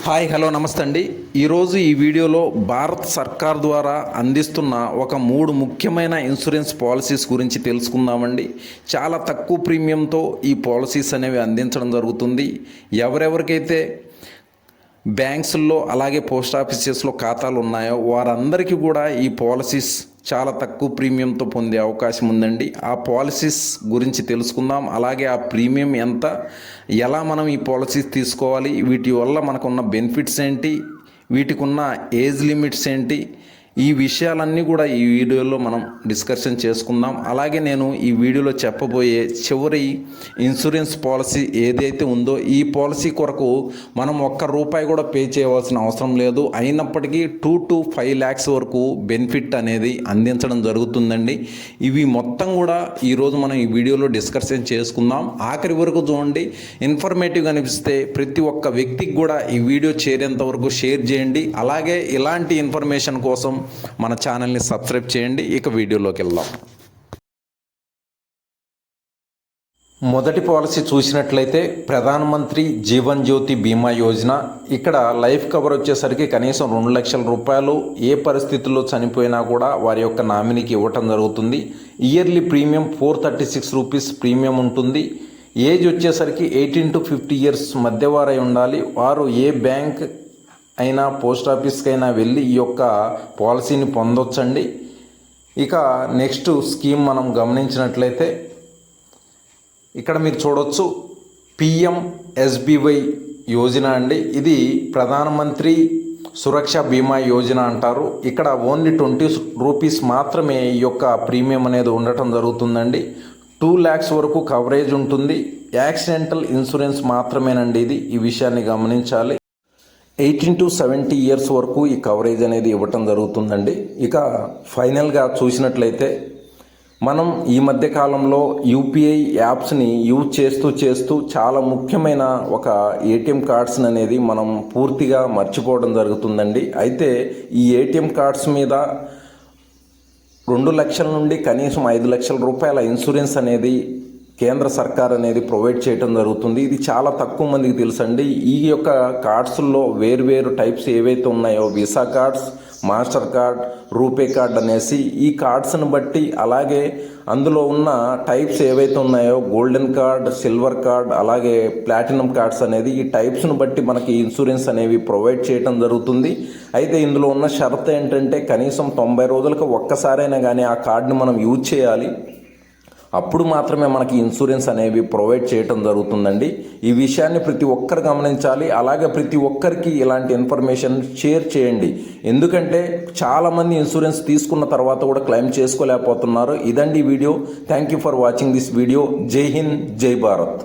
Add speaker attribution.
Speaker 1: Hi hello నమస్తే అండి. ఈరోజు ఈ వీడియోలో భారత్ సర్కార్ ద్వారా అందిస్తున్న ఒక 3 ముఖ్యమైన ఇన్సూరెన్స్ పాలసీస్ గురించి తెలుసుకుందామండి. చాలా తక్కువ ప్రీమియంతో ఈ పాలసీస్ అనేవి అందించడం జరుగుతుంది. ఎవరెవరికైతే బ్యాంక్స్లో అలాగే పోస్ట్ ఆఫీసెస్లో ఖాతాలు ఉన్నాయో వారందరికీ కూడా ఈ పాలసీస్ చాలా తక్కువ ప్రీమియంతో పొందే అవకాశం ఉందండి. ఆ పాలసీస్ గురించి తెలుసుకుందాం. అలాగే ఆ ప్రీమియం ఎంత, ఎలా మనం ఈ పాలసీస్ తీసుకోవాలి, వీటి వల్ల మనకున్న బెనిఫిట్స్ ఏంటి, వీటికి ఉన్న ఏజ్ లిమిట్స్ ఏంటి, ఈ విషయాలన్నీ కూడా ఈ వీడియోలో మనం డిస్కషన్ చేసుకుందాం. అలాగే నేను ఈ వీడియోలో చెప్పబోయే చివరి ఇన్సూరెన్స్ పాలసీ ఏదైతే ఉందో ఈ పాలసీ కొరకు మనం ₹1 కూడా పే చేయవలసిన అవసరం లేదు. అయినప్పటికీ 2 to 5 lakhs వరకు బెనిఫిట్ అనేది అందించడం జరుగుతుందండి. ఇవి మొత్తం కూడా ఈరోజు మనం ఈ వీడియోలో డిస్కషన్ చేసుకుందాం. ఆఖరి వరకు చూడండి. ఇన్ఫర్మేటివ్గా అనిపిస్తే ప్రతి ఒక్క వ్యక్తికి కూడా ఈ వీడియో చేరేంత వరకు షేర్ చేయండి. అలాగే ఇలాంటి ఇన్ఫర్మేషన్ కోసం మన ఛానల్ని సబ్స్క్రైబ్ చేయండి. ఇక వీడియోలోకి వెళ్దాం. మొదటి పాలసీ చూసినట్లయితే ప్రధానమంత్రి జీవన్ జ్యోతి బీమా యోజన. ఇక్కడ లైఫ్ కవర్ వచ్చేసరికి కనీసం ₹2 లక్షల ఏ పరిస్థితుల్లో చనిపోయినా కూడా వారి యొక్క నామినీకి ఇవ్వటం జరుగుతుంది. ఇయర్లీ ప్రీమియం ₹436 ప్రీమియం ఉంటుంది. ఏజ్ వచ్చేసరికి 18 to 50 years మధ్య వారై ఉండాలి. వారు ఏ బ్యాంక్ అయినా పోస్ట్ ఆఫీస్కి అయినా వెళ్ళి ఈ యొక్క పాలసీని పొందొచ్చండి. ఇక నెక్స్ట్ స్కీమ్ మనం గమనించినట్లయితే ఇక్కడ మీరు చూడవచ్చు PMSBY యోజన అండి. ఇది ప్రధానమంత్రి సురక్ష బీమా యోజన అంటారు. ఇక్కడ ఓన్లీ ₹20 మాత్రమే ఈ యొక్క ప్రీమియం అనేది ఉండటం జరుగుతుందండి. 2 lakhs వరకు కవరేజ్ ఉంటుంది. యాక్సిడెంటల్ ఇన్సూరెన్స్ మాత్రమేనండి ఇది. ఈ విషయాన్ని గమనించాలి. 18 to 70 years వరకు ఈ కవరేజ్ అనేది ఇవ్వటం జరుగుతుందండి. ఇక ఫైనల్గా చూసినట్లయితే మనం ఈ మధ్య కాలంలో యూపీఐ యాప్స్ని యూజ్ చేస్తూ చాలా ముఖ్యమైన ఒక ఏటీఎం కార్డ్స్ని అనేది మనం పూర్తిగా మర్చిపోవడం జరుగుతుందండి. అయితే ఈ ఏటీఎం కార్డ్స్ మీద 2 లక్షల నుండి కనీసం ₹5 లక్షల ఇన్సూరెన్స్ అనేది కేంద్ర సర్కార్ అనేది ప్రొవైడ్ చేయడం జరుగుతుంది. ఇది చాలా తక్కువ మందికి తెలుసండి. ఈ యొక్క కార్డ్స్లో వేరు టైప్స్ ఏవైతే ఉన్నాయో visa cards, master card, RuPay card అనేసి ఈ కార్డ్స్ని బట్టి, అలాగే అందులో ఉన్న టైప్స్ ఏవైతే ఉన్నాయో గోల్డెన్ కార్డ్, సిల్వర్ కార్డ్, అలాగే ప్లాటినం కార్డ్స్ అనేది ఈ టైప్స్ను బట్టి మనకి ఇన్సూరెన్స్ అనేవి ప్రొవైడ్ చేయడం జరుగుతుంది. అయితే ఇందులో ఉన్న షరతు ఏంటంటే కనీసం 90 రోజులకు ఒక్కసారైనా కానీ ఆ కార్డుని మనం యూజ్ చేయాలి. అప్పుడు మాత్రమే మనకి ఇన్సూరెన్స్ అనేవి ప్రొవైడ్ చేయటం జరుగుతుందండి. ఈ విషయాన్ని ప్రతి ఒక్కరు గమనించాలి. అలాగే ప్రతి ఒక్కరికి ఇలాంటి ఇన్ఫర్మేషన్ షేర్ చేయండి. ఎందుకంటే చాలామంది ఇన్సూరెన్స్ తీసుకున్న తర్వాత కూడా క్లెయిమ్ చేసుకోలేకపోతున్నారు. ఇదండి video. Thank you for watching this video. జై హింద్, జై భారత్.